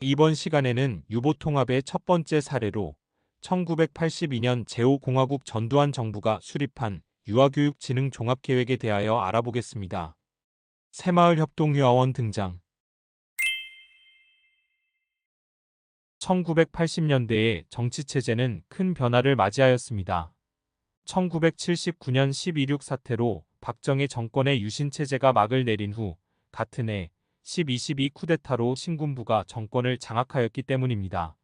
이번 시간에는 유보통합의 첫 번째 사례로 1982년 제5공화국 전두환 정부가 수립한 유아교육진흥 종합계획에 대하여 알아보겠습니다. 새마을협동유아원 등장. 1980년대의 정치체제는 큰 변화를 맞이하였습니다. 1979년 12.6 사태로 박정희 정권의 유신체제가 막을 내린 후 같은 해 12.12 쿠데타로 신군부가 정권을 장악하였기 때문입니다.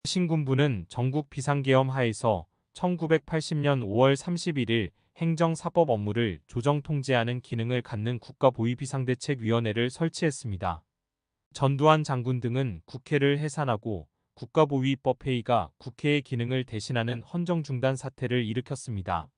신군부는 전국 비상계엄 하에서 1980년 5월 31일 행정사법 업무를 조정 통제하는 기능을 갖는 국가보위비상대책위원회를 설치했습니다. 전두환 장군 등은 국회를 해산하고 국가보위법회의가 국회의 기능을 대신하는 헌정중단 사태를 일으켰습니다.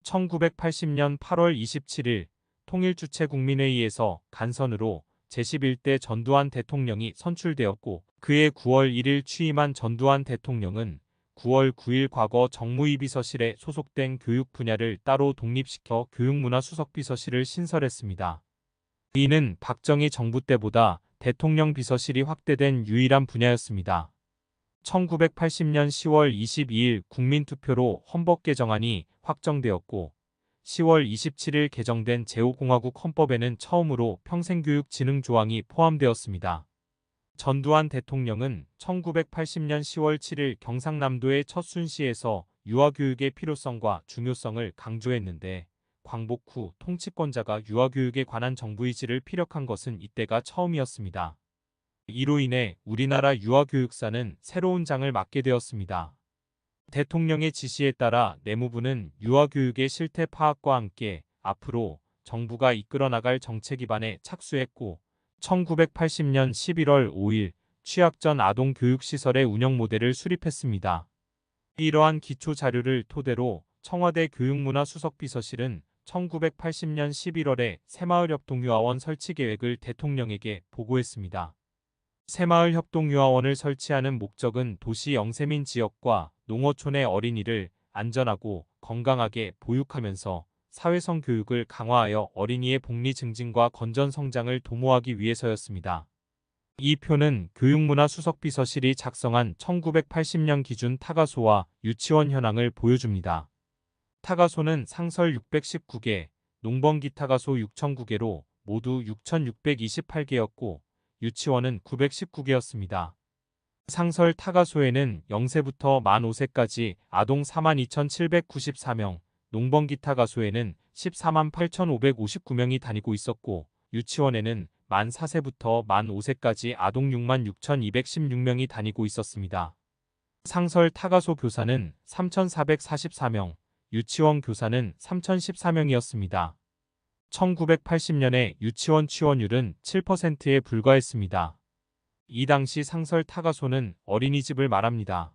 1980년 8월 27일 통일주체국민회의에서 간선으로 제11대 전두환 대통령이 선출되었고 그해 9월 1일 취임한 전두환 대통령은 9월 9일 과거 정무위비서실에 소속된 교육 분야를 따로 독립시켜 교육문화수석비서실을 신설했습니다. 이는 박정희 정부 때보다 대통령 비서실이 확대된 유일한 분야였습니다. 1980년 10월 22일 국민투표로 헌법 개정안이 확정되었고 10월 27일 개정된 제5공화국 헌법에는 처음으로 평생교육 진흥 조항이 포함되었습니다. 전두환 대통령은 1980년 10월 7일 경상남도의 첫 순시에서 유아교육의 필요성과 중요성을 강조했는데 광복 후 통치권자가 유아교육에 관한 정부 의지를 피력한 것은 이때가 처음이었습니다. 이로 인해 우리나라 유아교육사는 새로운 장을 맞게 되었습니다. 대통령의 지시에 따라 내무부는 유아교육의 실태 파악과 함께 앞으로 정부가 이끌어 나갈 정책 입안에 착수했고 1980년 11월 5일 취약 전 아동 교육시설의 운영 모델을 수립했습니다. 이러한 기초 자료를 토대로 청와대 교육문화수석비서실은 1980년 11월에 새마을협동유아원 설치 계획을 대통령에게 보고했습니다. 새마을협동유아원을 설치하는 목적은 도시 영세민 지역과 농어촌의 어린이를 안전하고 건강하게 보육하면서 사회성 교육을 강화하여 어린이의 복리 증진과 건전 성장을 도모하기 위해서였습니다. 이 표는 교육문화수석비서실이 작성한 1980년 기준 타가소와 유치원 현황을 보여줍니다. 타가소는 상설 619개, 농번기 타가소 6,009개로 모두 6,628개였고 유치원은 919개였습니다. 상설 타가소에는 0세부터 만 5세까지 아동 42,794명, 농번기 타가소에는 14만 8,559명이 다니고 있었고 유치원에는 만 4세부터 만 5세까지 아동 6만 6,216명이 다니고 있었습니다. 상설 타가소 교사는 3,444명, 유치원 교사는 3,014명이었습니다. 1980년에 유치원 취원율은 7%에 불과했습니다. 이 당시 상설 타가소는 어린이집을 말합니다.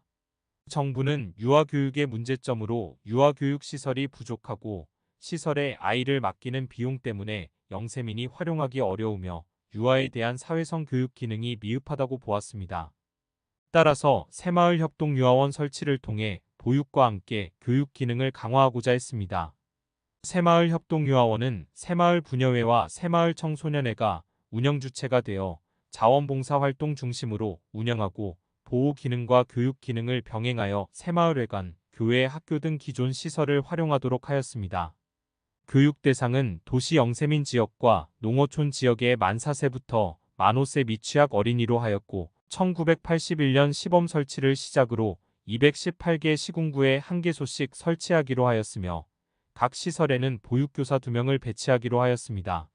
정부는 유아교육의 문제점으로 유아교육시설이 부족하고 시설에 아이를 맡기는 비용 때문에 영세민이 활용하기 어려우며 유아에 대한 사회성 교육 기능이 미흡하다고 보았습니다. 따라서 새마을협동유아원 설치를 통해 보육과 함께 교육 기능을 강화하고자 했습니다. 새마을협동유아원은 새마을부녀회와 새마을청소년회가 운영주체가 되어 자원봉사활동 중심으로 운영하고 보호 기능과 교육 기능을 병행하여 새마을회관, 교회, 학교 등 기존 시설을 활용하도록 하였습니다. 교육 대상은 도시 영세민 지역과 농어촌 지역의 만 4세부터 만 5세 미취학 어린이로 하였고 1981년 시범 설치를 시작으로 218개 시군구에 1개소씩 설치하기로 하였으며 각 시설에는 보육교사 2명을 배치하기로 하였습니다.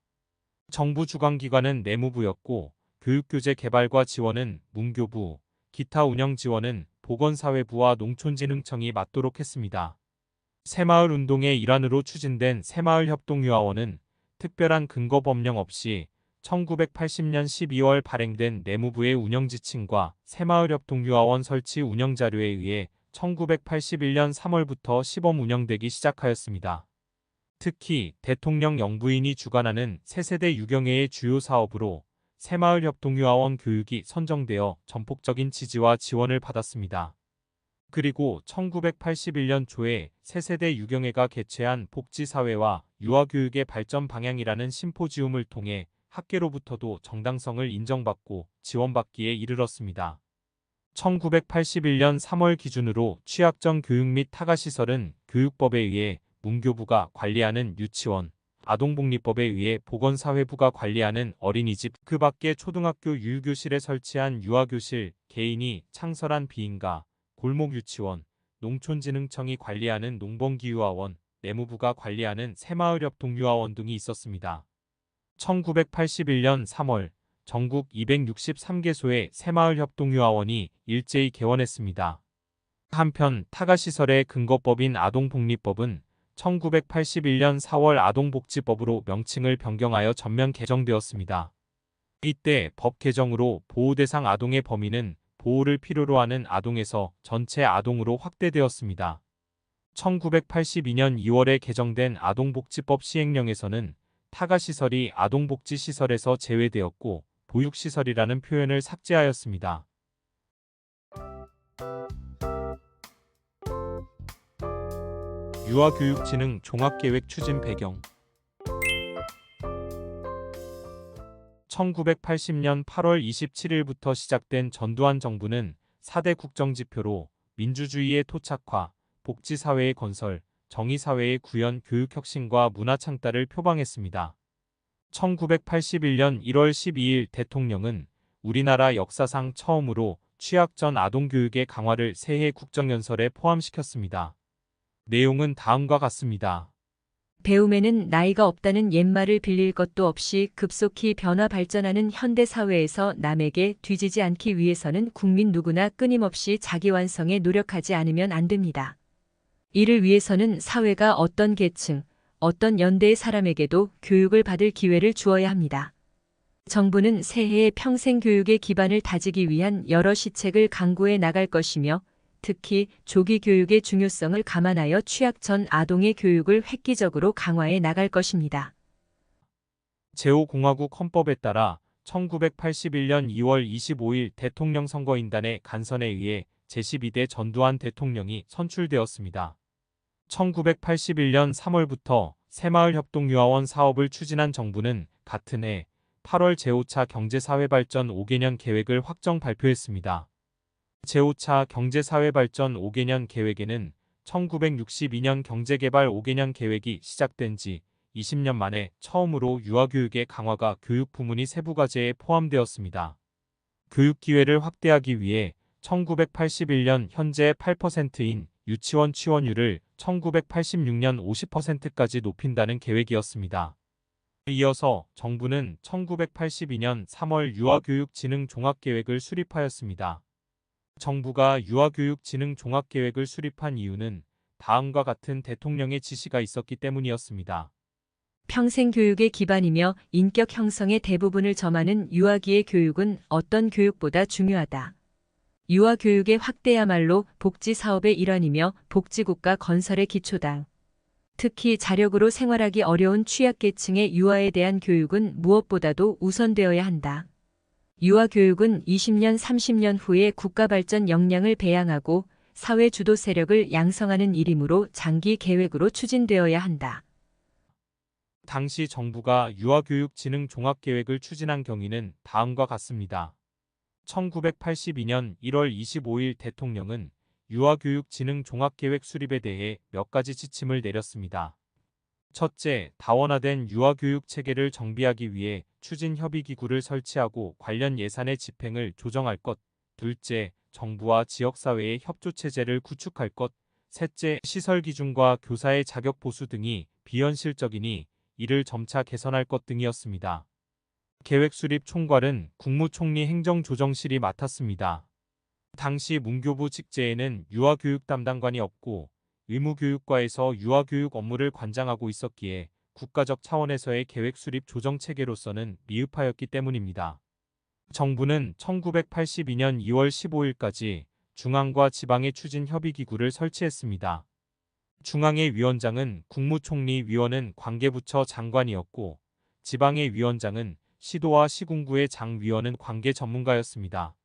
정부 주관기관은 내무부였고 교육교재 개발과 지원은 문교부, 기타 운영 지원은 보건사회부와 농촌진흥청이 맡도록 했습니다. 새마을운동의 일환으로 추진된 새마을협동유아원은 특별한 근거 법령 없이 1980년 12월 발행된 내무부의 운영지침과 새마을협동유아원 설치 운영자료에 의해 1981년 3월부터 시범 운영되기 시작하였습니다. 특히 대통령 영부인이 주관하는 새세대 유경회의 주요 사업으로 새마을협동유아원 교육이 선정되어 전폭적인 지지와 지원을 받았습니다. 그리고 1981년 초에 새세대 유경회가 개최한 복지사회와 유아교육의 발전 방향이라는 심포지움을 통해 학계로부터도 정당성을 인정받고 지원받기에 이르렀습니다. 1981년 3월 기준으로 취약전 교육 및 타가시설은 교육법에 의해 문교부가 관리하는 유치원, 아동복리법에 의해 보건사회부가 관리하는 어린이집, 그 밖에 초등학교 유교실에 설치한 유아교실, 개인이 창설한 비인가, 골목유치원, 농촌진흥청이 관리하는 농번기유아원, 내무부가 관리하는 새마을협동유아원 등이 있었습니다. 1981년 3월 전국 263개소의 새마을협동유아원이 일제히 개원했습니다. 한편 타가시설의 근거법인 아동복리법은 1981년 4월 아동복지법으로 명칭을 변경하여 전면 개정되었습니다. 이때 법 개정으로 보호대상 아동의 범위는 보호를 필요로 하는 아동에서 전체 아동으로 확대되었습니다. 1982년 2월에 개정된 아동복지법 시행령에서는 타가시설이 아동복지시설에서 제외되었고 보육시설이라는 표현을 삭제하였습니다. 유아교육진흥 종합계획 추진 배경 1980년 8월 27일부터 시작된 전두환 정부는 4대 국정지표로 민주주의의 토착화, 복지사회의 건설, 정의사회의 구현, 교육혁신과 문화창달을 표방했습니다. 1981년 1월 12일 대통령은 우리나라 역사상 처음으로 취약전 아동교육의 강화를 새해 국정연설에 포함시켰습니다. 내용은 다음과 같습니다. 배움에는 나이가 없다는 옛말을 빌릴 것도 없이 급속히 변화 발전하는 현대사회에서 남에게 뒤지지 않기 위해서는 국민 누구나 끊임없이 자기 완성에 노력하지 않으면 안 됩니다. 이를 위해서는 사회가 어떤 계층, 어떤 연대의 사람에게도 교육을 받을 기회를 주어야 합니다. 정부는 새해에 평생교육의 기반을 다지기 위한 여러 시책을 강구해 나갈 것이며 특히 조기 교육의 중요성을 감안하여 취약전 아동의 교육을 획기적으로 강화해 나갈 것입니다. 제5공화국 헌법에 따라 1981년 2월 25일 대통령 선거인단의 간선에 의해 제12대 전두환 대통령이 선출되었습니다. 1981년 3월부터 새마을협동유아원 사업을 추진한 정부는 같은 해 8월 제5차 경제사회발전 5개년 계획을 확정 발표했습니다. 제5차 경제사회발전 5개년 계획에는 1962년 경제개발 5개년 계획이 시작된 지 20년 만에 처음으로 유아교육의 강화가 교육부문이 세부과제에 포함되었습니다. 교육기회를 확대하기 위해 1981년 현재 8%인 유치원 취원율을 1986년 50%까지 높인다는 계획이었습니다. 이어서 정부는 1982년 3월 유아교육진흥 종합계획을 수립하였습니다. 정부가 유아교육진흥 종합계획을 수립한 이유는 다음과 같은 대통령의 지시가 있었기 때문이었습니다. 평생교육의 기반이며 인격 형성의 대부분을 점하는 유아기의 교육은 어떤 교육보다 중요하다. 유아교육의 확대야말로 복지사업의 일환이며 복지국가 건설의 기초다. 특히 자력으로 생활하기 어려운 취약계층의 유아에 대한 교육은 무엇보다도 우선되어야 한다. 유아교육은 20년, 30년 후에 국가발전 역량을 배양하고 사회 주도 세력을 양성하는 일이므로 장기 계획으로 추진되어야 한다. 당시 정부가 유아교육진흥 종합계획을 추진한 경위는 다음과 같습니다. 1982년 1월 25일 대통령은 유아교육진흥 종합계획 수립에 대해 몇 가지 지침을 내렸습니다. 첫째, 다원화된 유아교육 체계를 정비하기 위해 추진협의기구를 설치하고 관련 예산의 집행을 조정할 것. 둘째, 정부와 지역사회의 협조체제를 구축할 것. 셋째, 시설 기준과 교사의 자격 보수 등이 비현실적이니 이를 점차 개선할 것 등이었습니다. 계획 수립 총괄은 국무총리 행정조정실이 맡았습니다. 당시 문교부 직제에는 유아교육 담당관이 없고 의무교육과에서 유아교육 업무를 관장하고 있었기에 국가적 차원에서의 계획 수립 조정 체계로서는 미흡하였기 때문입니다. 정부는 1982년 2월 15일까지 중앙과 지방의 추진 협의기구를 설치했습니다. 중앙의 위원장은 국무총리, 위원은 관계부처 장관이었고 지방의 위원장은 시도와 시군구의 장위원은 관계 전문가였습니다.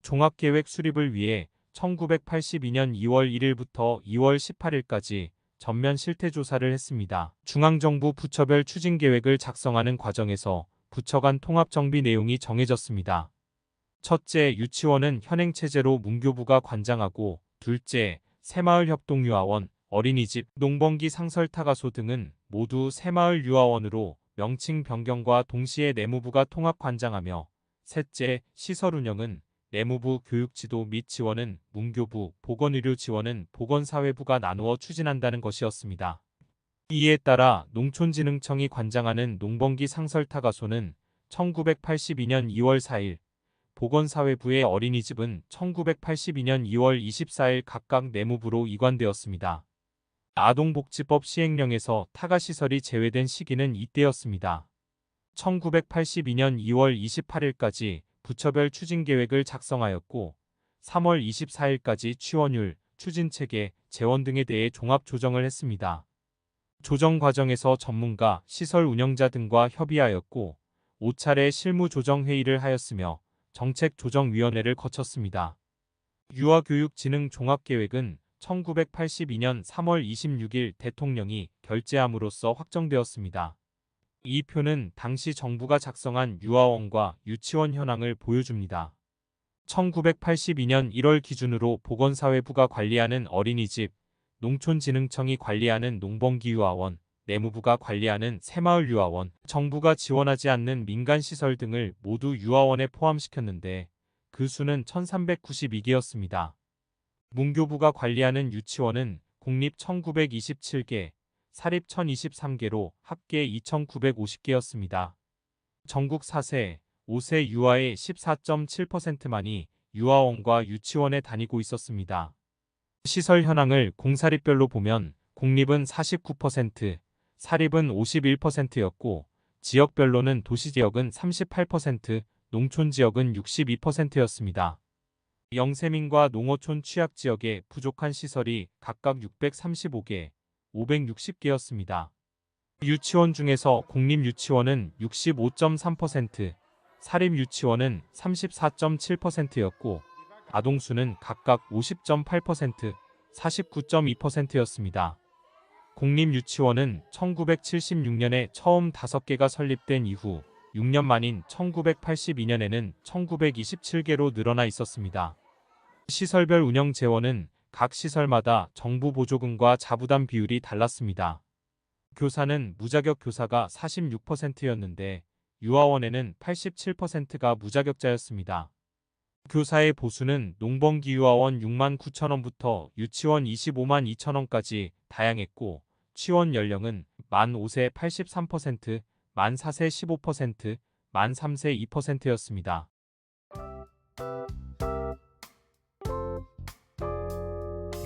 종합계획 수립을 위해 1982년 2월 1일부터 2월 18일까지 전면 실태조사를 했습니다. 중앙정부 부처별 추진계획을 작성하는 과정에서 부처 간 통합 정비 내용이 정해졌습니다. 첫째, 유치원은 현행 체제로 문교부가 관장하고, 둘째, 새마을협동유아원, 어린이집, 농번기 상설타가소 등은 모두 새마을유아원으로 명칭 변경과 동시에 내무부가 통합 관장하며, 셋째, 시설 운영은 내무부 교육지도 및 지원은 문교부, 보건의료 지원은 보건사회부가 나누어 추진한다는 것이었습니다. 이에 따라 농촌진흥청이 관장하는 농번기 상설타가소는 1982년 2월 4일, 보건사회부의 어린이집은 1982년 2월 24일 각각 내무부로 이관되었습니다. 아동복지법 시행령에서 타가시설이 제외된 시기는 이때였습니다. 1982년 2월 28일까지 부처별 추진계획을 작성하였고 3월 24일까지 취원율, 추진체계, 재원 등에 대해 종합조정을 했습니다. 조정 과정에서 전문가, 시설 운영자 등과 협의하였고 5차례 실무조정회의를 하였으며 정책조정위원회를 거쳤습니다. 유아교육진흥종합계획은 1982년 3월 26일 대통령이 결재함으로써 확정되었습니다. 이 표는 당시 정부가 작성한 유아원과 유치원 현황을 보여줍니다. 1982년 1월 기준으로 보건사회부가 관리하는 어린이집, 농촌진흥청이 관리하는 농번기유아원, 내무부가 관리하는 새마을유아원, 정부가 지원하지 않는 민간시설 등을 모두 유아원에 포함시켰는데 그 수는 1392개였습니다. 문교부가 관리하는 유치원은 공립 1927개, 사립 1023개로 합계 2950개였습니다. 전국 4세, 5세 유아의 14.7%만이 유아원과 유치원에 다니고 있었습니다. 시설 현황을 공사립별로 보면 공립은 49%, 사립은 51%였고 지역별로는 도시지역은 38%, 농촌지역은 62%였습니다. 영세민과 농어촌 취약지역에 부족한 시설이 각각 635개, 560개였습니다. 유치원 중에서 공립유치원은 65.3%, 사립유치원은 34.7%였고 아동수는 각각 50.8%, 49.2%였습니다. 공립유치원은 1976년에 처음 5개가 설립된 이후 6년 만인 1982년에는 1927개로 늘어나 있었습니다. 시설별 운영 재원은 각 시설마다 정부 보조금과 자부담 비율이 달랐습니다. 교사는 무자격 교사가 46%였는데 유아원에는 87%가 무자격자였습니다. 교사의 보수는 농번기 유아원 6만 9천원부터 유치원 25만 2천원까지 다양했고 취원 연령은 만 5세 83%, 만 4세 15%, 만 3세 2%였습니다.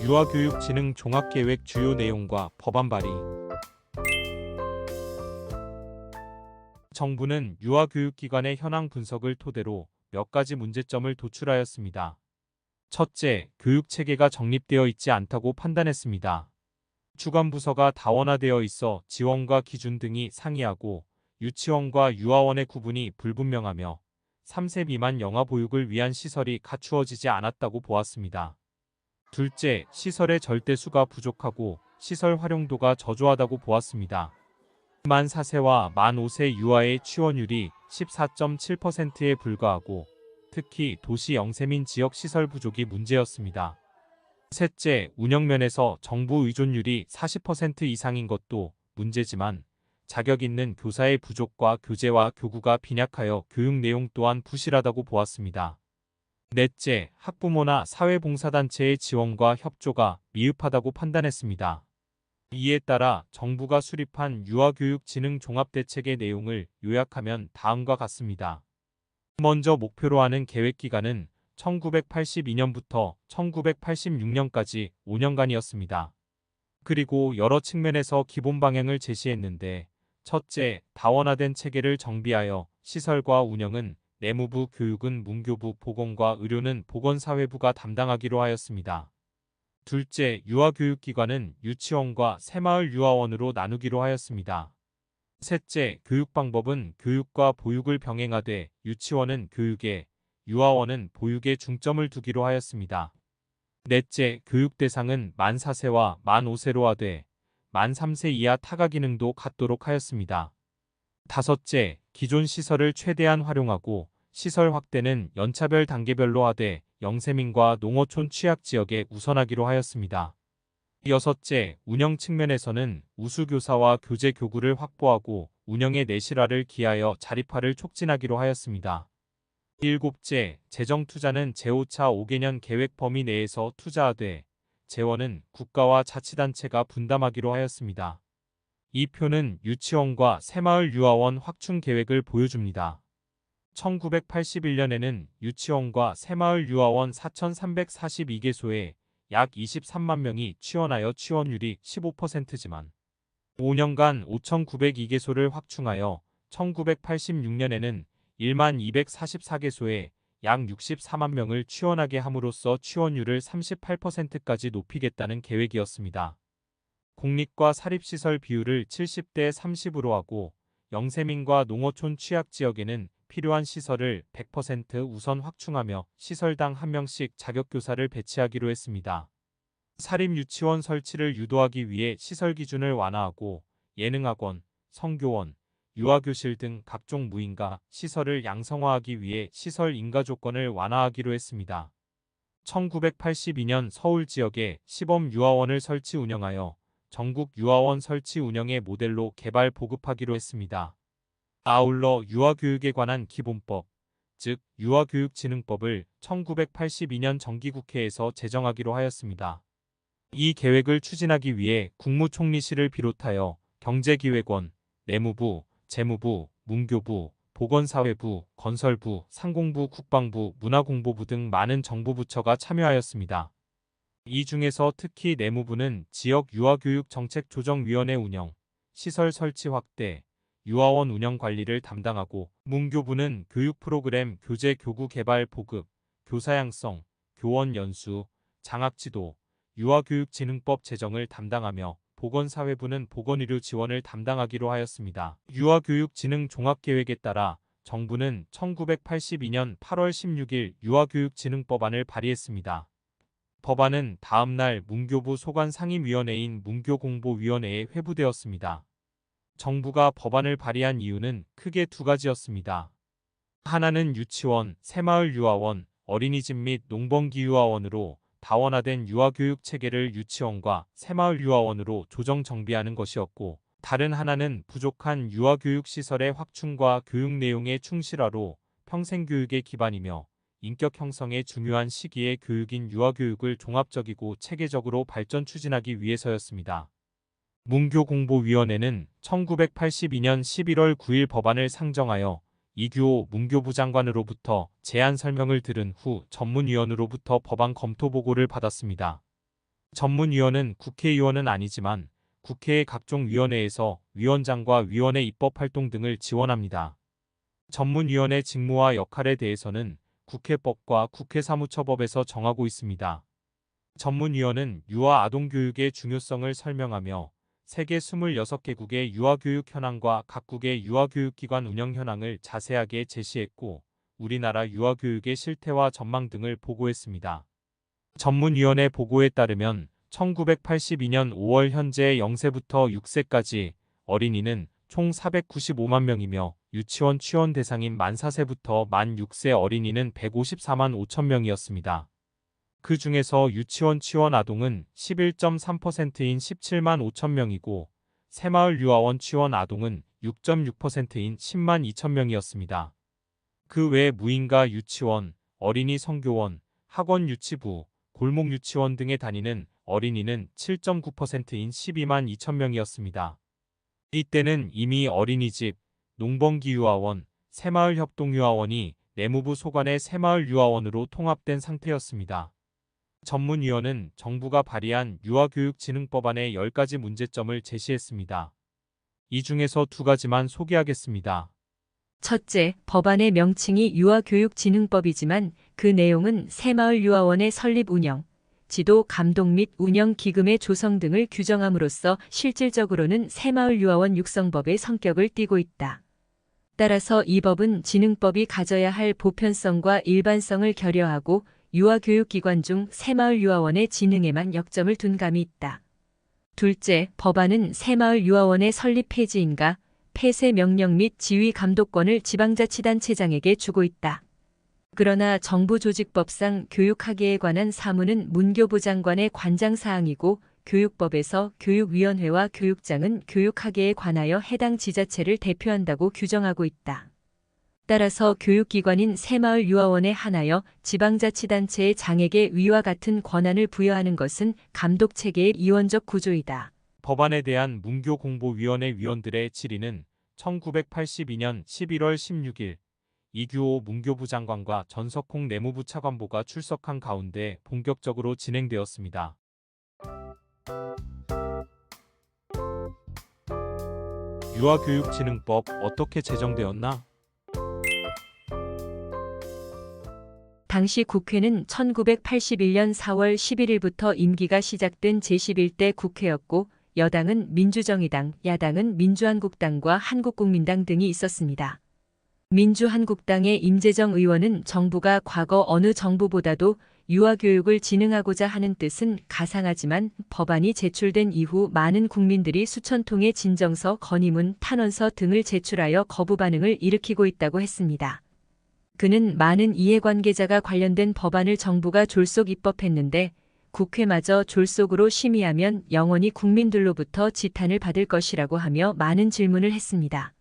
유아교육진흥 종합계획 주요 내용과 법안 발의. 정부는 유아교육기관의 현황 분석을 토대로 몇 가지 문제점을 도출하였습니다. 첫째, 교육체계가 정립되어 있지 않다고 판단했습니다. 주관부서가 다원화되어 있어 지원과 기준 등이 상이하고 유치원과 유아원의 구분이 불분명하며 3세 미만 영아 보육을 위한 시설이 갖추어지지 않았다고 보았습니다. 둘째, 시설의 절대수가 부족하고 시설 활용도가 저조하다고 보았습니다. 만 4세와 만 5세 유아의 취원율이 14.7%에 불과하고 특히 도시 영세민 지역 시설 부족이 문제였습니다. 셋째, 운영면에서 정부 의존율이 40% 이상인 것도 문제지만 자격 있는 교사의 부족과 교재와 교구가 빈약하여 교육 내용 또한 부실하다고 보았습니다. 넷째, 학부모나 사회봉사단체의 지원과 협조가 미흡하다고 판단했습니다. 이에 따라 정부가 수립한 유아교육진흥 종합대책의 내용을 요약하면 다음과 같습니다. 먼저 목표로 하는 계획기간은 1982년부터 1986년까지 5년간이었습니다. 그리고 여러 측면에서 기본 방향을 제시했는데 첫째, 다원화된 체계를 정비하여 시설과 운영은 내무부, 교육은 문교부, 보건과 의료는 보건사회부가 담당하기로 하였습니다. 둘째, 유아교육기관은 유치원과 새마을유아원으로 나누기로 하였습니다. 셋째, 교육방법은 교육과 보육을 병행하되 유치원은 교육에, 유아원은 보육에 중점을 두기로 하였습니다. 넷째, 교육 대상은 만 4세와 만 5세로 하되 만 3세 이하 타가 기능도 갖도록 하였습니다. 다섯째, 기존 시설을 최대한 활용하고 시설 확대는 연차별 단계별로 하되 영세민과 농어촌 취약지역에 우선하기로 하였습니다. 여섯째, 운영 측면에서는 우수교사와 교재 교구를 확보하고 운영에 내실화를 기하여 자립화를 촉진하기로 하였습니다. 일곱째, 재정투자는 제5차 5개년 계획 범위 내에서 투자하되 재원은 국가와 자치단체가 분담하기로 하였습니다. 이 표는 유치원과 새마을 유아원 확충 계획을 보여줍니다. 1981년에는 유치원과 새마을 유아원 4,342개소에 약 23만 명이 취원하여 취원율이 15%지만 5년간 5,902개소를 확충하여 1986년에는 1만 244개소에 약 64만 명을 취원하게 함으로써 취원율을 38%까지 높이겠다는 계획이었습니다. 공립과 사립시설 비율을 70대 30으로 하고 영세민과 농어촌 취약지역에는 필요한 시설을 100% 우선 확충하며 시설당 1명씩 자격교사를 배치하기로 했습니다. 사립유치원 설치를 유도하기 위해 시설 기준을 완화하고 예능학원, 성교원, 유아교실 등 각종 무인가 시설을 양성화하기 위해 시설 인가 조건을 완화하기로 했습니다. 1982년 서울 지역에 시범 유아원을 설치 운영하여 전국 유아원 설치 운영의 모델로 개발 보급하기로 했습니다. 아울러 유아교육에 관한 기본법, 즉 유아교육진흥법을 1982년 정기국회에서 제정하기로 하였습니다. 이 계획을 추진하기 위해 국무총리실을 비롯하여 경제기획원, 내무부, 재무부, 문교부, 보건사회부, 건설부, 상공부, 국방부, 문화공보부 등 많은 정부부처가 참여하였습니다. 이 중에서 특히 내무부는 지역 유아교육정책조정위원회 운영, 시설 설치 확대, 유아원 운영 관리를 담당하고 문교부는 교육 프로그램 교재 교구 개발 보급, 교사 양성, 교원 연수, 장학 지도, 유아교육진흥법 제정을 담당하며 보건사회부는 보건의료 지원을 담당하기로 하였습니다. 유아교육진흥 종합계획에 따라 정부는 1982년 8월 16일 유아교육진흥법안을 발의했습니다. 법안은 다음날 문교부 소관상임위원회인 문교공보위원회에 회부되었습니다. 정부가 법안을 발의한 이유는 크게 두 가지였습니다. 하나는 유치원, 새마을 유아원, 어린이집 및 농번기 유아원으로 다원화된 유아교육 체계를 유치원과 새마을 유아원으로 조정 정비하는 것이었고, 다른 하나는 부족한 유아교육 시설의 확충과 교육 내용의 충실화로 평생교육의 기반이며 인격 형성에 중요한 시기의 교육인 유아교육을 종합적이고 체계적으로 발전 추진하기 위해서였습니다. 문교공보위원회는 1982년 11월 9일 법안을 상정하여 이규호 문교부 장관으로부터 제안 설명을 들은 후 전문위원으로부터 법안 검토 보고를 받았습니다. 전문위원은 국회의원은 아니지만 국회의 각종 위원회에서 위원장과 위원회 입법활동 등을 지원합니다. 전문위원회 직무와 역할에 대해서는 국회법과 국회사무처법에서 정하고 있습니다. 전문위원은 유아 아동교육의 중요성을 설명하며 세계 26개국의 유아교육 현황과 각국의 유아교육기관 운영 현황을 자세하게 제시했고 우리나라 유아교육의 실태와 전망 등을 보고했습니다. 전문위원회 보고에 따르면 1982년 5월 현재 0세부터 6세까지 어린이는 총 495만 명이며 유치원 취원 대상인 만 4세부터 만 6세 어린이는 154만 5천 명이었습니다. 그 중에서 유치원 취원 아동은 11.3%인 17만 5천 명이고 새마을 유아원 취원 아동은 6.6%인 10만 2천 명이었습니다. 그 외 무인가 유치원, 어린이 성교원, 학원 유치부, 골목 유치원 등에 다니는 어린이는 7.9%인 12만 2천 명이었습니다. 이때는 이미 어린이집, 농번기 유아원, 새마을 협동유아원이 내무부 소관의 새마을 유아원으로 통합된 상태였습니다. 전문위원은 정부가 발의한 유아교육진흥법안의 10가지 문제점을 제시했습니다. 이 중에서 두 가지만 소개하겠습니다. 첫째, 법안의 명칭이 유아교육진흥법이지만 그 내용은 새마을 유아원의 설립 운영, 지도 감독 및 운영 기금의 조성 등을 규정함으로써 실질적으로는 새마을 유아원 육성법의 성격을 띠고 있다. 따라서 이 법은 진흥법이 가져야 할 보편성과 일반성을 결여하고 유아교육기관 중 새마을 유아원의 진흥에만 역점을 둔 감이 있다. 둘째, 법안은 새마을 유아원의 설립 폐지인가 폐쇄 명령 및 지휘 감독권을 지방자치단체장에게 주고 있다. 그러나 정부조직법상 교육학예에 관한 사무는 문교부 장관의 관장사항이고 교육법에서 교육위원회와 교육장은 교육학예에 관하여 해당 지자체를 대표한다고 규정하고 있다. 따라서 교육기관인 새마을유아원에 한하여 지방자치단체의 장에게 위와 같은 권한을 부여하는 것은 감독체계의 이원적 구조이다. 법안에 대한 문교공보위원회 위원들의 질의는 1982년 11월 16일 이규호 문교부 장관과 전석홍 내무부 차관보가 출석한 가운데 본격적으로 진행되었습니다. 유아교육진흥법 어떻게 제정되었나? 당시 국회는 1981년 4월 11일부터 임기가 시작된 제11대 국회였고 여당은 민주정의당, 야당은 민주한국당과 한국국민당 등이 있었습니다. 민주한국당의 임재정 의원은 정부가 과거 어느 정부보다도 유아교육을 진흥하고자 하는 뜻은 가상하지만 법안이 제출된 이후 많은 국민들이 수천 통의 진정서, 건의문, 탄원서 등을 제출하여 거부 반응을 일으키고 있다고 했습니다. 그는 많은 이해관계자가 관련된 법안을 정부가 졸속 입법했는데 국회마저 졸속으로 심의하면 영원히 국민들로부터 지탄을 받을 것이라고 하며 많은 질문을 했습니다.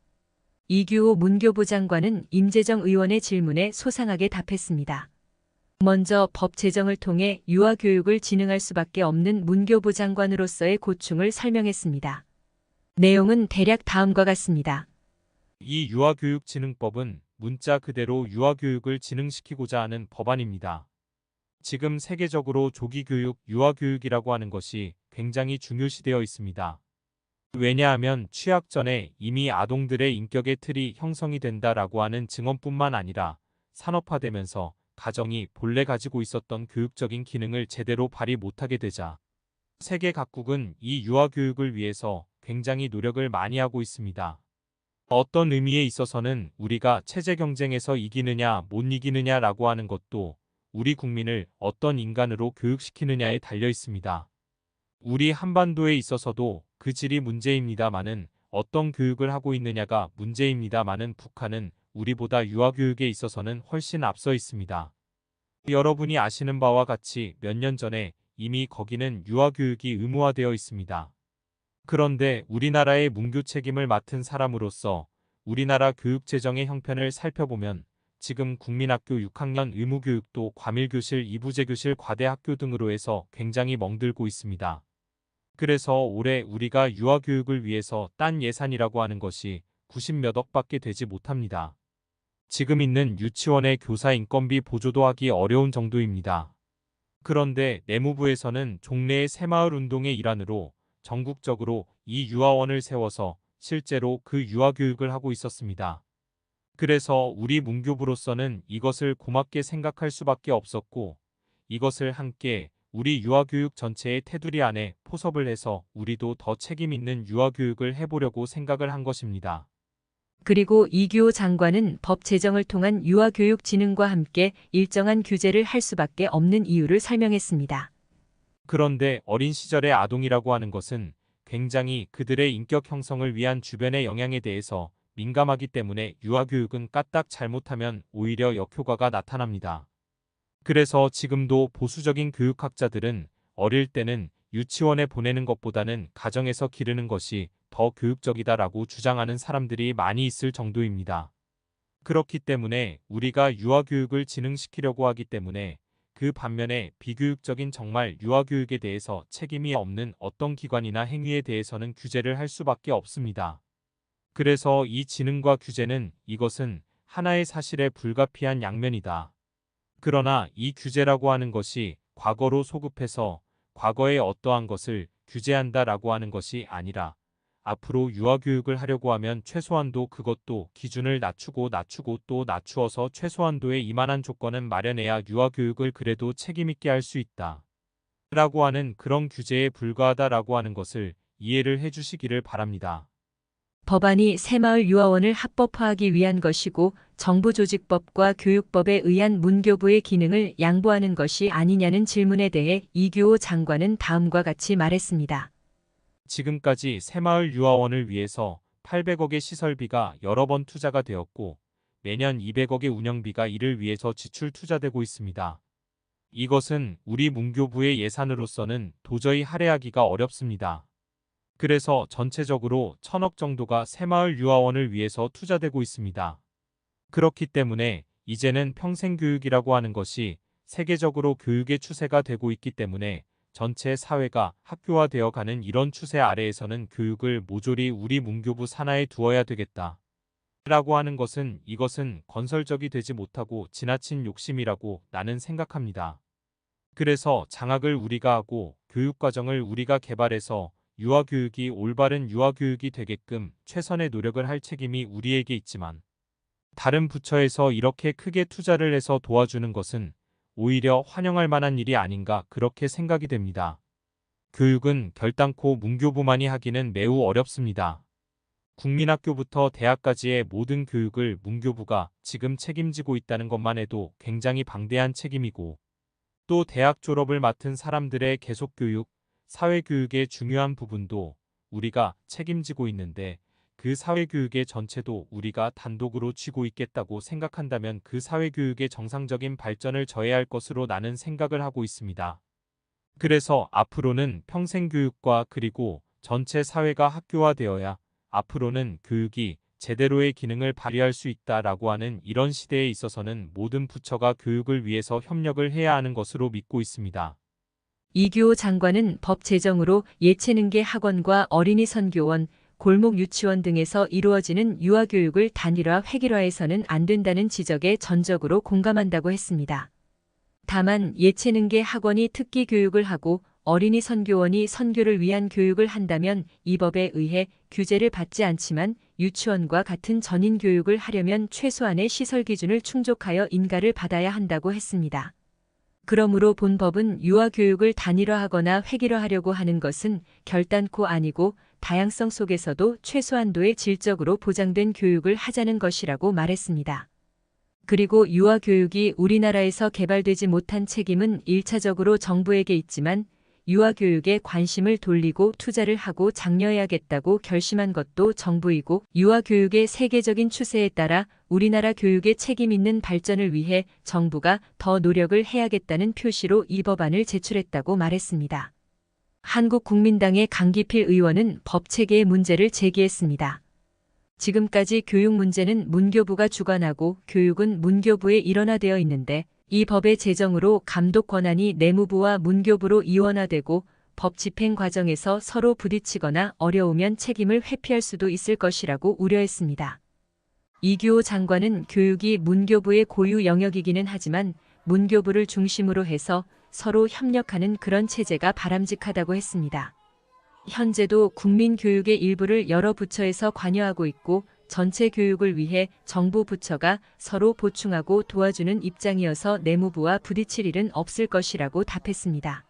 이규호 문교부 장관은 임재정 의원의 질문에 소상하게 답했습니다. 먼저 법 제정을 통해 유아교육을 진흥할 수밖에 없는 문교부 장관으로서의 고충을 설명했습니다. 내용은 대략 다음과 같습니다. 이 유아교육진흥법은 문자 그대로 유아교육을 진흥시키고자 하는 법안입니다. 지금 세계적으로 조기교육, 유아교육이라고 하는 것이 굉장히 중요시되어 있습니다. 왜냐하면 취학 전에 이미 아동들의 인격의 틀이 형성이 된다라고 하는 증언뿐만 아니라 산업화되면서 가정이 본래 가지고 있었던 교육적인 기능을 제대로 발휘 못하게 되자 세계 각국은 이 유아교육을 위해서 굉장히 노력을 많이 하고 있습니다. 어떤 의미에 있어서는 우리가 체제 경쟁에서 이기느냐 못 이기느냐라고 하는 것도 우리 국민을 어떤 인간으로 교육시키느냐에 달려 있습니다. 우리 한반도에 있어서도 그 질이 문제입니다마는 어떤 교육을 하고 있느냐가 문제입니다마는 북한은 우리보다 유아교육에 있어서는 훨씬 앞서 있습니다. 여러분이 아시는 바와 같이 몇 년 전에 이미 거기는 유아교육이 의무화되어 있습니다. 그런데 우리나라의 문교 책임을 맡은 사람으로서 우리나라 교육재정의 형편을 살펴보면 지금 국민학교 6학년 의무교육도 과밀교실, 이부제교실, 과대학교 등으로 해서 굉장히 멍들고 있습니다. 그래서 올해 우리가 유아교육을 위해서 딴 예산이라고 하는 것이 90몇 억밖에 되지 못합니다. 지금 있는 유치원의 교사 인건비 보조도 하기 어려운 정도입니다. 그런데 내무부에서는 종래의 새마을 운동의 일환으로 전국적으로 이 유아원을 세워서 실제로 그 유아교육을 하고 있었습니다. 그래서 우리 문교부로서는 이것을 고맙게 생각할 수밖에 없었고 이것을 함께 우리 유아교육 전체의 테두리 안에 포섭을 해서 우리도 더 책임 있는 유아교육을 해보려고 생각을 한 것입니다. 그리고 이규호 장관은 법 제정을 통한 유아교육 진흥과 함께 일정한 규제를 할 수밖에 없는 이유를 설명했습니다. 그런데 어린 시절의 아동이라고 하는 것은 굉장히 그들의 인격 형성을 위한 주변의 영향에 대해서 민감하기 때문에 유아교육은 까딱 잘못하면 오히려 역효과가 나타납니다. 그래서 지금도 보수적인 교육학자들은 어릴 때는 유치원에 보내는 것보다는 가정에서 기르는 것이 더 교육적이다라고 주장하는 사람들이 많이 있을 정도입니다. 그렇기 때문에 우리가 유아교육을 진흥시키려고 하기 때문에 그 반면에 비교육적인 정말 유아교육에 대해서 책임이 없는 어떤 기관이나 행위에 대해서는 규제를 할 수밖에 없습니다. 그래서 이 진흥과 규제는 이것은 하나의 사실에 불가피한 양면이다. 그러나 이 규제라고 하는 것이 과거로 소급해서 과거의 어떠한 것을 규제한다라고 하는 것이 아니라 앞으로 유아교육을 하려고 하면 최소한도 그것도 기준을 낮추고 또 낮추어서 최소한도의 이만한 조건은 마련해야 유아교육을 그래도 책임있게 할 수 있다. 라고 하는 그런 규제에 불과하다라고 하는 것을 이해를 해주시기를 바랍니다. 법안이 새마을 유아원을 합법화하기 위한 것이고 정부조직법과 교육법에 의한 문교부의 기능을 양보하는 것이 아니냐는 질문에 대해 이규호 장관은 다음과 같이 말했습니다. 지금까지 새마을 유아원을 위해서 800억의 시설비가 여러 번 투자가 되었고 매년 200억의 운영비가 이를 위해서 지출 투자되고 있습니다. 이것은 우리 문교부의 예산으로서는 도저히 할애하기가 어렵습니다. 그래서 전체적으로 1000억 정도가 새마을 유아원을 위해서 투자되고 있습니다. 그렇기 때문에 이제는 평생교육이라고 하는 것이 세계적으로 교육의 추세가 되고 있기 때문에 전체 사회가 학교화되어 가는 이런 추세 아래에서는 교육을 모조리 우리 문교부 산하에 두어야 되겠다. 라고 하는 것은 이것은 건설적이 되지 못하고 지나친 욕심이라고 나는 생각합니다. 그래서 장학을 우리가 하고 교육과정을 우리가 개발해서 유아교육이 올바른 유아교육이 되게끔 최선의 노력을 할 책임이 우리에게 있지만 다른 부처에서 이렇게 크게 투자를 해서 도와주는 것은 오히려 환영할 만한 일이 아닌가 그렇게 생각이 됩니다. 교육은 결단코 문교부만이 하기는 매우 어렵습니다. 국민학교부터 대학까지의 모든 교육을 문교부가 지금 책임지고 있다는 것만 해도 굉장히 방대한 책임이고 또 대학 졸업을 맡은 사람들의 계속교육, 사회교육의 중요한 부분도 우리가 책임지고 있는데 그 사회교육의 전체도 우리가 단독으로 쥐고 있겠다고 생각한다면 그 사회교육의 정상적인 발전을 저해할 것으로 나는 생각을 하고 있습니다. 그래서 앞으로는 평생교육과 그리고 전체 사회가 학교화되어야 앞으로는 교육이 제대로의 기능을 발휘할 수 있다라고 하는 이런 시대에 있어서는 모든 부처가 교육을 위해서 협력을 해야 하는 것으로 믿고 있습니다. 이규호 장관은 법 제정으로 예체능계 학원과 어린이 선교원, 골목 유치원 등에서 이루어지는 유아교육을 단일화 획일화해서는 안 된다는 지적에 전적으로 공감한다고 했습니다. 다만 예체능계 학원이 특기 교육을 하고 어린이 선교원이 선교를 위한 교육을 한다면 이 법에 의해 규제를 받지 않지만 유치원과 같은 전인 교육을 하려면 최소한의 시설 기준을 충족하여 인가를 받아야 한다고 했습니다. 그러므로 본 법은 유아교육을 단일화하거나 획일화하려고 하는 것은 결단코 아니고 다양성 속에서도 최소한도의 질적으로 보장된 교육을 하자는 것이라고 말했습니다. 그리고 유아교육이 우리나라에서 개발되지 못한 책임은 1차적으로 정부에게 있지만 유아교육에 관심을 돌리고 투자를 하고 장려해야겠다고 결심한 것도 정부이고 유아교육의 세계적인 추세에 따라 우리나라 교육의 책임 있는 발전을 위해 정부가 더 노력을 해야겠다는 표시로 이 법안을 제출했다고 말했습니다. 한국국민당의 강기필 의원은 법체계의 문제를 제기했습니다. 지금까지 교육 문제는 문교부가 주관하고 교육은 문교부에 일원화되어 있는데 이 법의 제정으로 감독 권한이 내무부와 문교부로 이원화되고 법 집행 과정에서 서로 부딪히거나 어려우면 책임을 회피할 수도 있을 것이라고 우려했습니다. 이규호 장관은 교육이 문교부의 고유 영역이기는 하지만 문교부를 중심으로 해서 서로 협력하는 그런 체제가 바람직하다고 했습니다. 현재도 국민교육의 일부를 여러 부처에서 관여하고 있고 전체 교육을 위해 정부 부처가 서로 보충하고 도와주는 입장이어서 내무부와 부딪힐 일은 없을 것이라고 답했습니다.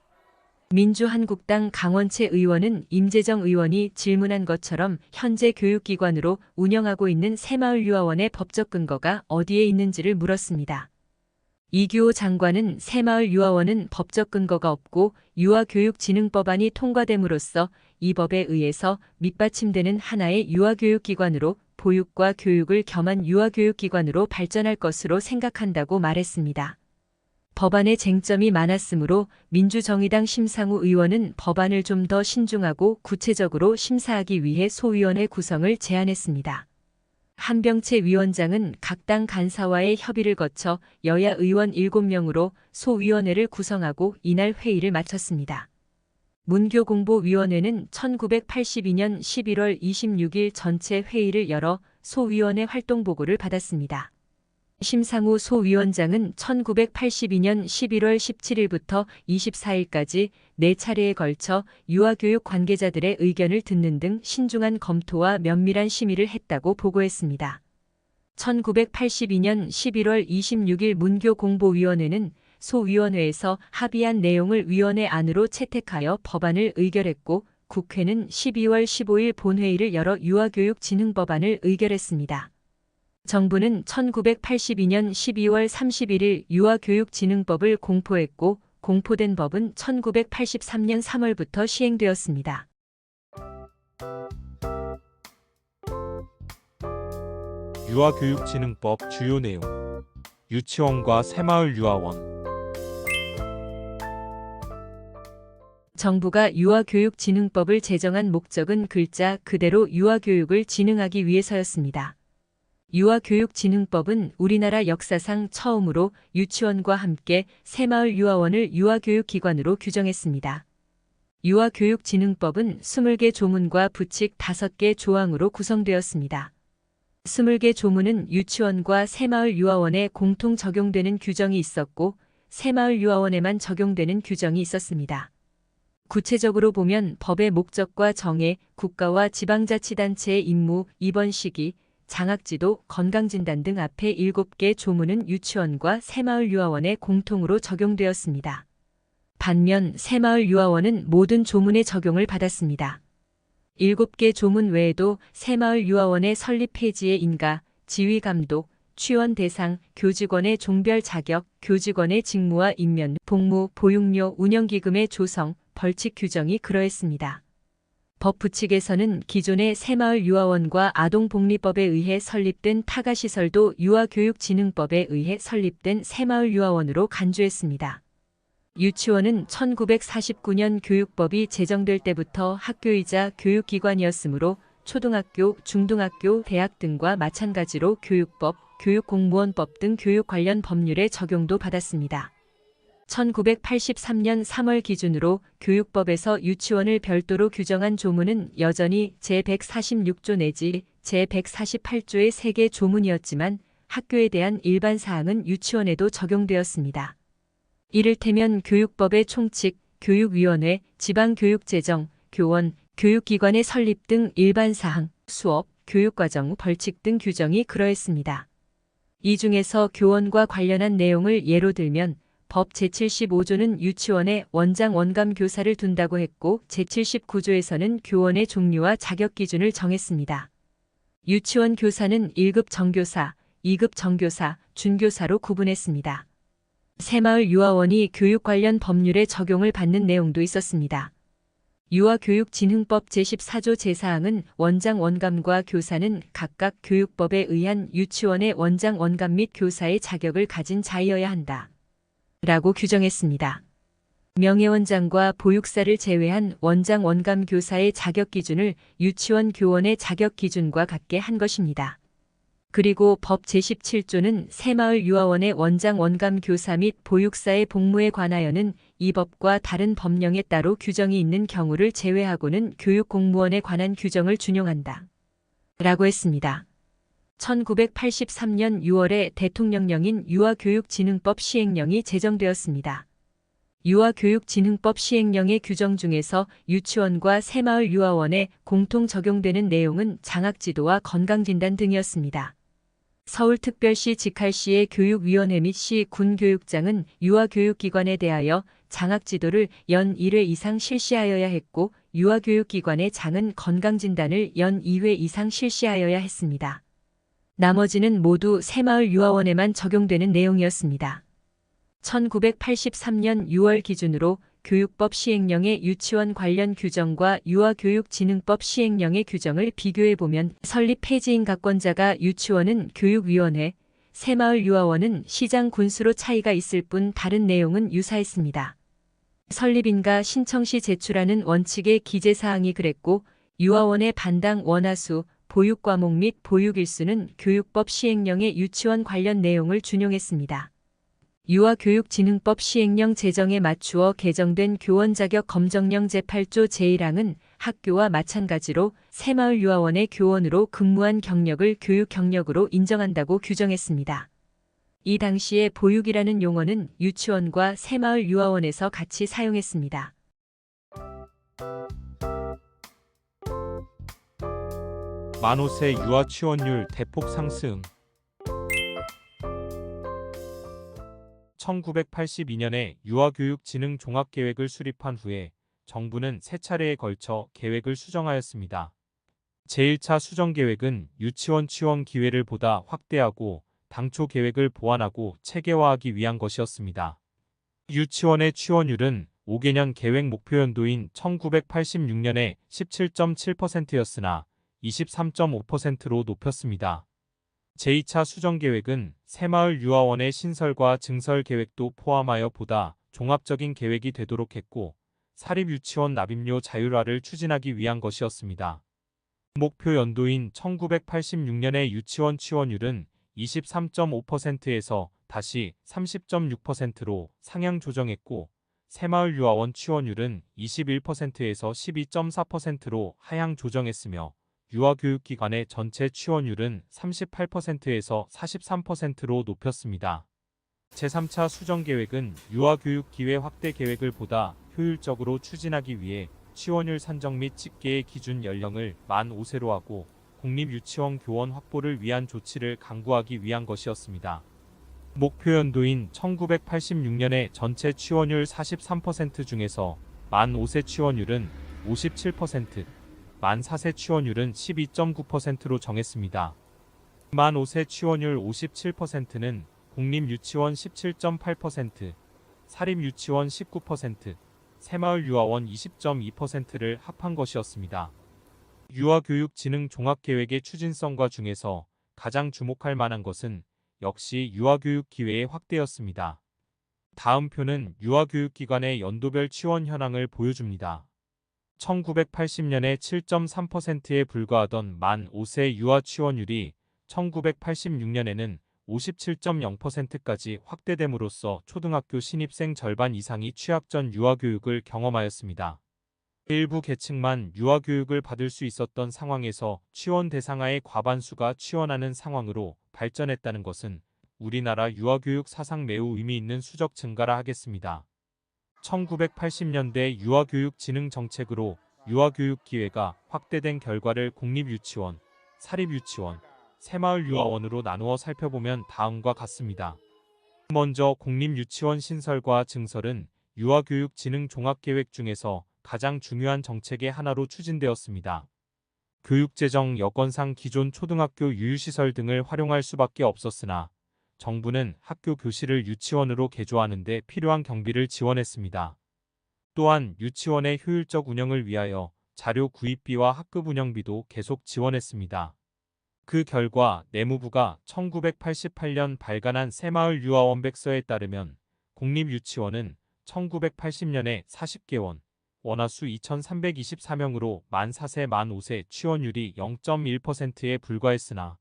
민주한국당 강원채 의원은 임재정 의원이 질문한 것처럼 현재 교육기관으로 운영하고 있는 새마을 유아원의 법적 근거가 어디에 있는지를 물었습니다. 이규호 장관은 새마을 유아원은 법적 근거가 없고 유아교육진흥법안이 통과됨으로써 이 법에 의해서 밑받침되는 하나의 유아교육기관으로 보육과 교육을 겸한 유아교육기관으로 발전할 것으로 생각한다고 말했습니다. 법안에 쟁점이 많았으므로 민주정의당 심상우 의원은 법안을 좀 더 신중하고 구체적으로 심사하기 위해 소위원회 구성을 제안했습니다. 한병채 위원장은 각 당 간사와의 협의를 거쳐 여야 의원 7명으로 소위원회를 구성하고 이날 회의를 마쳤습니다. 문교공보위원회는 1982년 11월 26일 전체 회의를 열어 소위원회 활동보고를 받았습니다. 심상우 소위원장은 1982년 11월 17일부터 24일까지 4차례에 걸쳐 유아교육 관계자들의 의견을 듣는 등 신중한 검토와 면밀한 심의를 했다고 보고했습니다. 1982년 11월 26일 문교공보위원회는 소위원회에서 합의한 내용을 위원회 안으로 채택하여 법안을 의결했고 국회는 12월 15일 본회의를 열어 유아교육진흥법안을 의결했습니다. 정부는 1982년 12월 31일 유아교육진흥법을 공포했고 공포된 법은 1983년 3월부터 시행되었습니다. 유아교육진흥법 주요 내용. 유치원과 새마을 유아원. 정부가 유아교육진흥법을 제정한 목적은 글자 그대로 유아교육을 진흥하기 위해서였습니다. 유아교육진흥법은 우리나라 역사상 처음으로 유치원과 함께 새마을 유아원을 유아교육기관으로 규정했습니다. 유아교육진흥법은 20개 조문과 부칙 5개 조항으로 구성되었습니다. 20개 조문은 유치원과 새마을 유아원에 공통 적용되는 규정이 있었고 새마을 유아원에만 적용되는 규정이 있었습니다. 구체적으로 보면 법의 목적과 정의, 국가와 지방자치단체의 임무, 입원 시기, 장학지도, 건강진단 등 앞에 7개 조문은 유치원과 새마을 유아원에 공통으로 적용되었습니다. 반면 새마을 유아원은 모든 조문의 적용을 받았습니다. 7개 조문 외에도 새마을 유아원의 설립 폐지의 인가, 지휘 감독, 취원 대상, 교직원의 종별 자격, 교직원의 직무와 임면, 복무, 보육료, 운영기금의 조성, 벌칙 규정이 그러했습니다. 법 부칙에서는 기존의 새마을 유아원과 아동복리법에 의해 설립된 타가시설도 유아교육진흥법에 의해 설립된 새마을 유아원으로 간주했습니다. 유치원은 1949년 교육법이 제정될 때부터 학교이자 교육기관이었으므로 초등학교, 중등학교, 대학 등과 마찬가지로 교육법, 교육공무원법 등 교육 관련 법률의 적용도 받았습니다. 1983년 3월 기준으로 교육법에서 유치원을 별도로 규정한 조문은 여전히 제146조 내지 제148조의 3개 조문이었지만 학교에 대한 일반 사항은 유치원에도 적용되었습니다. 이를테면 교육법의 총칙, 교육위원회, 지방교육재정, 교원, 교육기관의 설립 등 일반 사항, 수업, 교육과정, 벌칙 등 규정이 그러했습니다. 이 중에서 교원과 관련한 내용을 예로 들면 법 제75조는 유치원에 원장 원감 교사를 둔다고 했고 제79조에서는 교원의 종류와 자격 기준을 정했습니다. 유치원 교사는 1급 정교사, 2급 정교사, 준교사로 구분했습니다. 새마을 유아원이 교육 관련 법률의 적용을 받는 내용도 있었습니다. 유아교육진흥법 제14조 제4항은 원장 원감과 교사는 각각 교육법에 의한 유치원의 원장 원감 및 교사의 자격을 가진 자이어야 한다. 라고 규정했습니다. 명예원장과 보육사를 제외한 원장 원감 교사의 자격 기준을 유치원 교원의 자격 기준과 같게 한 것입니다. 그리고 법 제17조는 새마을 유아원의 원장 원감 교사 및 보육사의 복무에 관하여는 이 법과 다른 법령에 따로 규정이 있는 경우를 제외하고는 교육공무원에 관한 규정을 준용한다. 라고 했습니다. 1983년 6월에 대통령령인 유아교육진흥법 시행령이 제정되었습니다. 유아교육진흥법 시행령의 규정 중에서 유치원과 새마을 유아원에 공통 적용되는 내용은 장학지도와 건강진단 등이었습니다. 서울특별시 직할시의 교육위원회 및 시 군교육장은 유아교육기관에 대하여 장학지도를 연 1회 이상 실시하여야 했고 유아교육기관의 장은 건강진단을 연 2회 이상 실시하여야 했습니다. 나머지는 모두 새마을 유아원에만 적용되는 내용이었습니다. 1983년 6월 기준으로 교육법 시행령의 유치원 관련 규정과 유아교육진흥법 시행령의 규정을 비교해보면 설립 폐지인 각권자가 유치원은 교육위원회, 새마을 유아원은 시장 군수로 차이가 있을 뿐 다른 내용은 유사했습니다. 설립인가 신청 시 제출하는 원칙의 기재사항이 그랬고 유아원의 반당 원화수, 보육과목 및 보육일수는 교육법 시행령의 유치원 관련 내용을 준용했습니다. 유아교육진흥법 시행령 제정에 맞추어 개정된 교원자격 검정령 제8조 제1항은 학교와 마찬가지로 새마을 유아원의 교원으로 근무한 경력을 교육 경력으로 인정한다고 규정했습니다. 이 당시에 보육이라는 용어는 유치원과 새마을 유아원에서 같이 사용했습니다. 만 5세 유아 취원율 대폭 상승. 1982년에 유아교육진흥 종합계획을 수립한 후에 정부는 3차례에 걸쳐 계획을 수정하였습니다. 제1차 수정계획은 유치원 취원 기회를 보다 확대하고 당초 계획을 보완하고 체계화하기 위한 것이었습니다. 유치원의 취원율은 5개년 계획 목표 연도인 1986년에 17.7%였으나 23.5%로 높였습니다. 제2차 수정계획은 새마을 유아원의 신설과 증설 계획도 포함하여 보다 종합적인 계획이 되도록 했고 사립유치원 납입료 자율화를 추진하기 위한 것이었습니다. 목표 연도인 1986년의 유치원 취원율은 23.5%에서 다시 30.6%로 상향 조정했고 새마을 유아원 취원율은 21%에서 12.4%로 하향 조정했으며 유아교육기관의 전체 취원율은 38%에서 43%로 높였습니다. 제3차 수정계획은 유아교육 기회 확대 계획을 보다 효율적으로 추진하기 위해 취원율 산정 및 집계의 기준 연령을 만 5세로 하고 공립유치원 교원 확보를 위한 조치를 강구하기 위한 것이었습니다. 목표 연도인 1986년의 전체 취원율 43% 중에서 만 5세 취원율은 57%, 만 4세 취원율은 12.9%로 정했습니다. 만 5세 취원율 57%는 공립유치원 17.8%, 사립유치원 19%, 새마을 유아원 20.2%를 합한 것이었습니다. 유아교육진흥 종합계획의 추진성과 중에서 가장 주목할 만한 것은 역시 유아교육 기회의 확대였습니다. 다음 표는 유아교육기관의 연도별 취원 현황을 보여줍니다. 1980년에 7.3%에 불과하던 만 5세 유아 취원율이 1986년에는 57.0%까지 확대됨으로써 초등학교 신입생 절반 이상이 취학 전 유아교육을 경험하였습니다. 일부 계층만 유아교육을 받을 수 있었던 상황에서 취원 대상아의 과반수가 취원하는 상황으로 발전했다는 것은 우리나라 유아교육 사상 매우 의미 있는 수적 증가라 하겠습니다. 1980년대 유아교육 진흥 정책으로 유아교육 기회가 확대된 결과를 공립유치원, 사립유치원, 새마을 유아원으로 나누어 살펴보면 다음과 같습니다. 먼저 공립유치원 신설과 증설은 유아교육 진흥 종합계획 중에서 가장 중요한 정책의 하나로 추진되었습니다. 교육재정 여건상 기존 초등학교 유유시설 등을 활용할 수밖에 없었으나 정부는 학교 교실을 유치원으로 개조하는 데 필요한 경비를 지원했습니다. 또한 유치원의 효율적 운영을 위하여 자료 구입비와 학급 운영비도 계속 지원했습니다. 그 결과 내무부가 1988년 발간한 새마을 유아원 백서에 따르면 공립유치원은 1980년에 40개원, 원화수 2324명으로 만 4세 만 5세 취원율이 0.1%에 불과했으나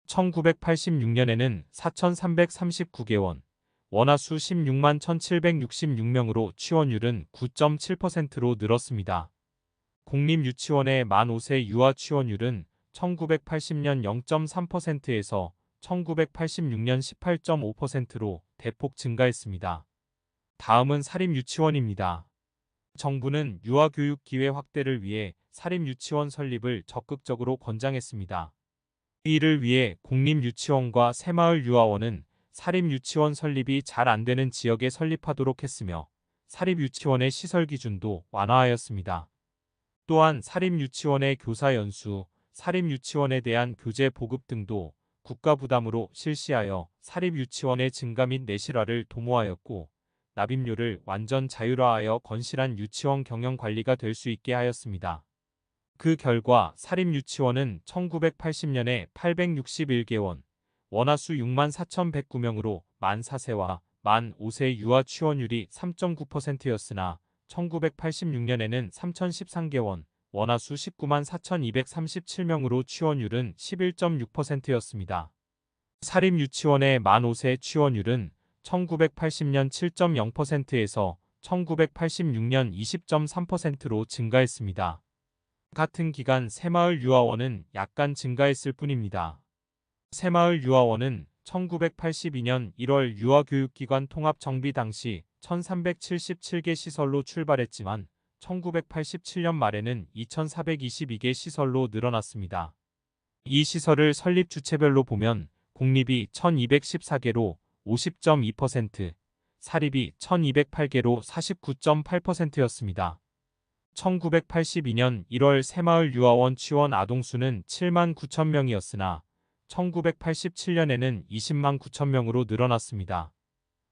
1986년에는 4339개원, 원화수 16만 1766명으로 취원율은 9.7%로 늘었습니다. 공립유치원의 만 5세 유아 취원율은 1980년 0.3%에서 1986년 18.5%로 대폭 증가했습니다. 다음은 사립유치원입니다. 정부는 유아교육 기회 확대를 위해 사립유치원 설립을 적극적으로 권장했습니다. 이를 위해 공립유치원과 새마을 유아원은 사립유치원 설립이 잘 안되는 지역에 설립하도록 했으며 사립유치원의 시설 기준도 완화하였습니다. 또한 사립유치원의 교사 연수, 사립유치원에 대한 교재 보급 등도 국가 부담으로 실시하여 사립유치원의 증가 및 내실화를 도모하였고 납입료를 완전 자율화하여 건실한 유치원 경영 관리가 될 수 있게 하였습니다. 그 결과 사립유치원은 1980년에 861개원, 원화수 6만 4109명으로 만 4세와 만 5세 유아 취원율이 3.9%였으나 1986년에는 3013개원, 원화수 19만 4237명으로 취원율은 11.6%였습니다. 사립유치원의 만 5세 취원율은 1980년 7.0%에서 1986년 20.3%로 증가했습니다. 같은 기간 새마을 유아원은 약간 증가했을 뿐입니다. 새마을 유아원은 1982년 1월 유아교육기관 통합정비 당시 1377개 시설로 출발했지만 1987년 말에는 2422개 시설로 늘어났습니다. 이 시설을 설립 주체별로 보면 공립이 1214개로 50.2%, 사립이 1208개로 49.8%였습니다. 1982년 1월 새마을 유아원 취원 아동수는 7만 9천 명이었으나 1987년에는 20만 9천 명으로 늘어났습니다.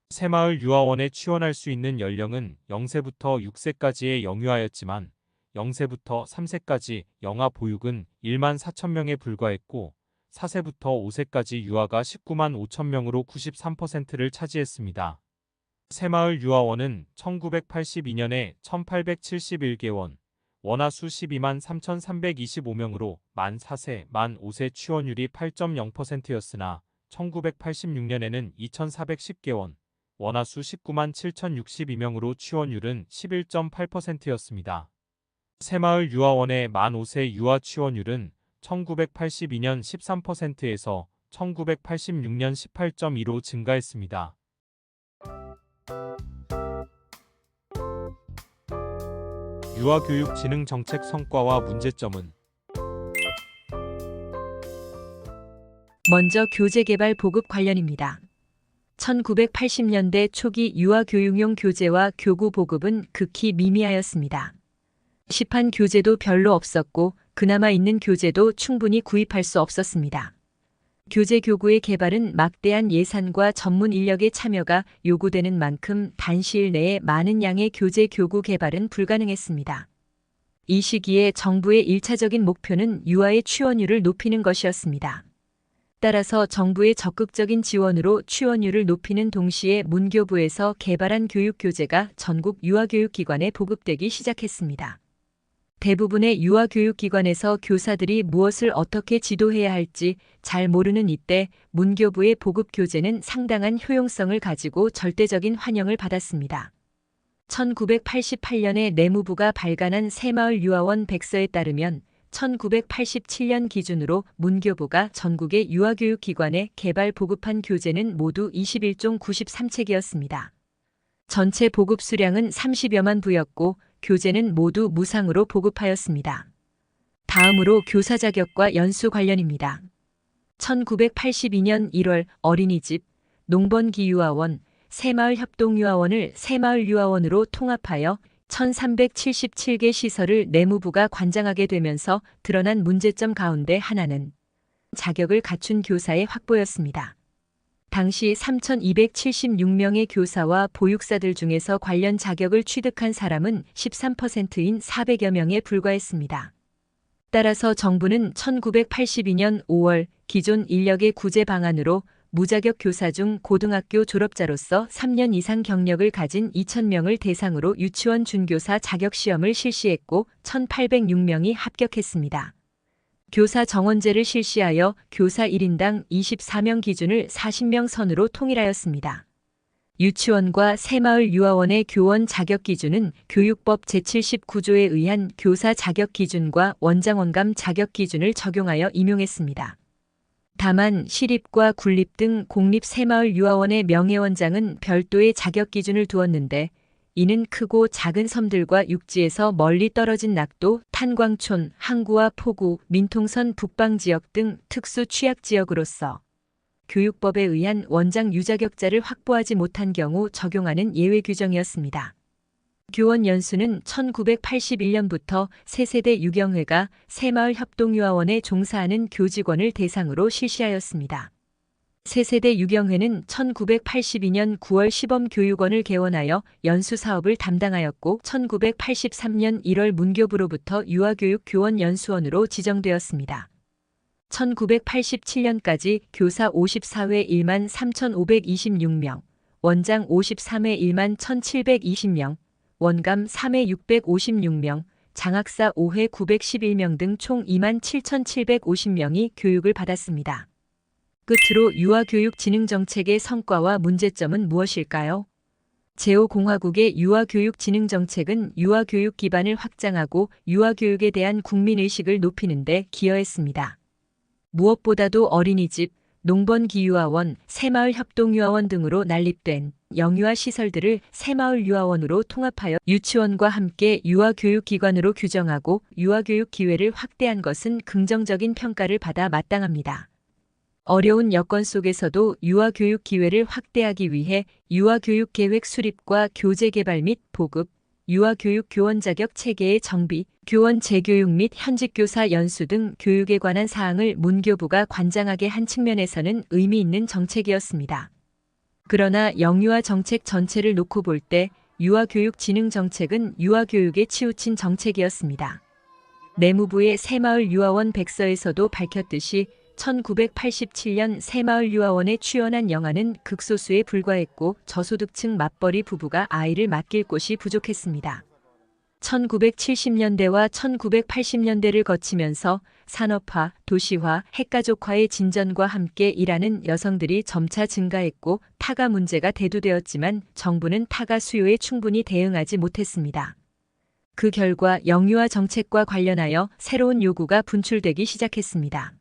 새마을 유아원에 취원할 수 있는 연령은 0세부터 6세까지의 영유아였지만 0세부터 3세까지 영아 보육은 1만 4천 명에 불과했고 4세부터 5세까지 유아가 19만 5천 명으로 93%를 차지했습니다. 새마을 유아원은 1982년에 1871개원, 원화수 12만 3,325명으로 만 4세, 만 5세 취원율이 8.0%였으나 1986년에는 2,410개원, 원화수 19만 7,062명으로 취원율은 11.8%였습니다. 새마을 유아원의 만 5세 유아 취원율은 1982년 13%에서 1986년 18.2로 증가했습니다. 유아교육 진흥 정책 성과와 문제점은 먼저 교재 개발 보급 관련입니다. 1980년대 초기 유아교육용 교재와 교구 보급은 극히 미미하였습니다. 시판 교재도 별로 없었고 그나마 있는 교재도 충분히 구입할 수 없었습니다. 교재 교구의 개발은 막대한 예산과 전문 인력의 참여가 요구되는 만큼 단시일 내에 많은 양의 교재 교구 개발은 불가능했습니다. 이 시기에 정부의 1차적인 목표는 유아의 취원율을 높이는 것이었습니다. 따라서 정부의 적극적인 지원으로 취원율을 높이는 동시에 문교부에서 개발한 교육교재가 전국 유아교육기관에 보급되기 시작했습니다. 대부분의 유아교육기관에서 교사들이 무엇을 어떻게 지도해야 할지 잘 모르는 이때 문교부의 보급교재는 상당한 효용성을 가지고 절대적인 환영을 받았습니다. 1988년에 내무부가 발간한 새마을 유아원 백서에 따르면 1987년 기준으로 문교부가 전국의 유아교육기관에 개발 보급한 교재는 모두 21종 93책이었습니다. 전체 보급 수량은 30여만 부였고 교재는 모두 무상으로 보급하였습니다. 다음으로 교사 자격과 연수 관련입니다. 1982년 1월 어린이집, 농번기유아원, 새마을협동유아원을 새마을유아원으로 통합하여 1377개 시설을 내무부가 관장하게 되면서 드러난 문제점 가운데 하나는 자격을 갖춘 교사의 확보였습니다. 당시 3,276명의 교사와 보육사들 중에서 관련 자격을 취득한 사람은 13%인 400여 명에 불과했습니다. 따라서 정부는 1982년 5월 기존 인력의 구제 방안으로 무자격 교사 중 고등학교 졸업자로서 3년 이상 경력을 가진 2,000명을 대상으로 유치원 준교사 자격시험을 실시했고 1,806명이 합격했습니다. 교사 정원제를 실시하여 교사 1인당 24명 기준을 40명 선으로 통일하였습니다. 유치원과 새마을 유아원의 교원 자격 기준은 교육법 제79조에 의한 교사 자격 기준과 원장원감 자격 기준을 적용하여 임용했습니다. 다만 시립과 군립 등 공립 새마을 유아원의 명예원장은 별도의 자격 기준을 두었는데 이는 크고 작은 섬들과 육지에서 멀리 떨어진 낙도, 탄광촌, 항구와 포구, 민통선 북방지역 등 특수 취약지역으로서 교육법에 의한 원장 유자격자를 확보하지 못한 경우 적용하는 예외 규정이었습니다. 교원 연수는 1981년부터 새세대 유경회가 새마을협동유아원에 종사하는 교직원을 대상으로 실시하였습니다. 새세대 유경회는 1982년 9월 시범교육원을 개원하여 연수 사업을 담당하였고 1983년 1월 문교부로부터 유아교육 교원 연수원으로 지정되었습니다. 1987년까지 교사 54회 1만 3,526명, 원장 53회 1만 1,720명, 원감 3회 656명, 장학사 5회 911명 등 총 2만 7,750명이 교육을 받았습니다. 끝으로 유아교육진흥정책의 성과와 문제점은 무엇일까요? 제5공화국의 유아교육진흥정책은 유아교육 기반을 확장하고 유아교육에 대한 국민의식을 높이는 데 기여했습니다. 무엇보다도 어린이집, 농번기유아원, 새마을협동유아원 등으로 난립된 영유아 시설들을 새마을유아원으로 통합하여 유치원과 함께 유아교육기관으로 규정하고 유아교육 기회를 확대한 것은 긍정적인 평가를 받아 마땅합니다. 어려운 여건 속에서도 유아교육 기회를 확대하기 위해 유아교육 계획 수립과 교재 개발 및 보급, 유아교육 교원 자격 체계의 정비, 교원 재교육 및 현직 교사 연수 등 교육에 관한 사항을 문교부가 관장하게 한 측면에서는 의미 있는 정책이었습니다. 그러나 영유아 정책 전체를 놓고 볼 때 유아교육진흥 정책은 유아교육에 치우친 정책이었습니다. 내무부의 새마을 유아원 백서에서도 밝혔듯이 1987년 새마을유아원에 출연한 영아는 극소수에 불과했고 저소득층 맞벌이 부부가 아이를 맡길 곳이 부족했습니다. 1970년대와 1980년대를 거치면서 산업화, 도시화, 핵가족화의 진전과 함께 일하는 여성들이 점차 증가했고 타가 문제가 대두되었지만 정부는 타가 수요에 충분히 대응하지 못했습니다. 그 결과 영유아 정책과 관련하여 새로운 요구가 분출되기 시작했습니다.